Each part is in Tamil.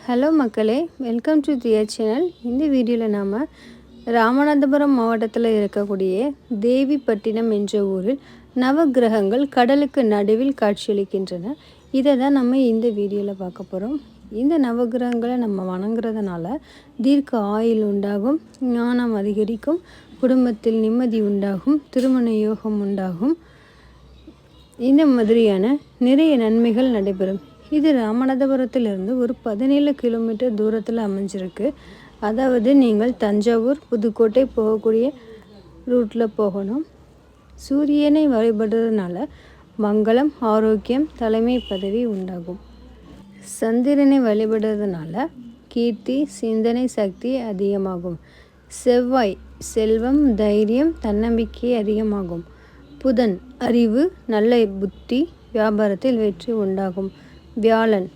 ஹலோ மக்களே, வெல்கம் டு தியர் சேனல். இந்த வீடியோவில் நாம் ராமநாதபுரம் மாவட்டத்தில் இருக்கக்கூடிய தேவிப்பட்டினம் என்ற ஊரில் நவகிரகங்கள் கடலுக்கு நடுவில் காட்சியளிக்கின்றன. இதை தான் நம்ம இந்த வீடியோவில் பார்க்க போகிறோம். இந்த நவகிரகங்களை நம்ம வணங்குறதுனால தீர்க்க ஆயுள் உண்டாகும், ஞானம் அதிகரிக்கும், குடும்பத்தில் நிம்மதி உண்டாகும், திருமண யோகம் உண்டாகும், இந்த மாதிரியான நிறைய நன்மைகள் நடைபெறும். இது ராமநாதபுரத்திலிருந்து ஒரு 17 கிலோமீட்டர் தூரத்தில் அமைஞ்சிருக்கு. அதாவது நீங்கள் தஞ்சாவூர் புதுக்கோட்டை போகக்கூடிய ரூட்டில் போகணும். சூரியனை வழிபடுறதுனால மங்களம், ஆரோக்கியம், தலைமை பதவி உண்டாகும். சந்திரனை வழிபடுறதுனால கீர்த்தி, சிந்தனை சக்தி அதிகமாகும். செவ்வாய் செல்வம், தைரியம், தன்னம்பிக்கை அதிகமாகும். புதன் அறிவு, நல்ல புத்தி, வியாபாரத்தில் வெற்றி உண்டாகும். வியாழன்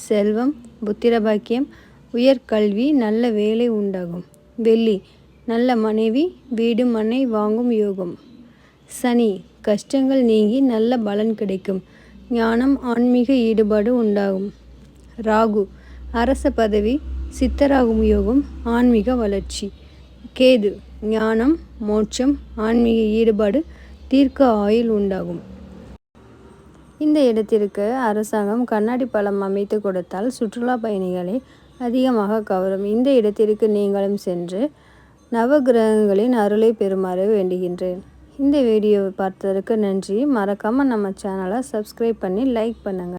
செல்வம், புத்திரபாக்கியம், உயர்கல்வி, நல்ல வேலை உண்டாகும். வெள்ளி நல்ல மனைவி, வீடு மனை வாங்கும் யோகம். சனி கஷ்டங்கள் நீங்கி நல்ல பலன் கிடைக்கும். ஞானம், ஆன்மீக ஈடுபாடு உண்டாகும். ராகு அரச பதவி, சித்தராகும் யோகம், ஆன்மீக வளர்ச்சி. கேது ஞானம், மோட்சம், ஆன்மீக ஈடுபாடு, தீர்க்க ஆயுள் உண்டாகும். இந்த இடத்திற்கு அரசாங்கம் கண்ணாடி பாலம் அமைத்து கொடுத்தால் சுற்றுலா பயணிகளை அதிகமாக கவரும். இந்த இடத்திற்கு நீங்களும் சென்று நவகிரகங்களின் அருளை பெறுமாறு வேண்டுகின்றேன். இந்த வீடியோவை பார்த்ததற்கு நன்றி. மறக்காமல் நம்ம சேனலை சப்ஸ்கிரைப் பண்ணி லைக் பண்ணுங்கள்.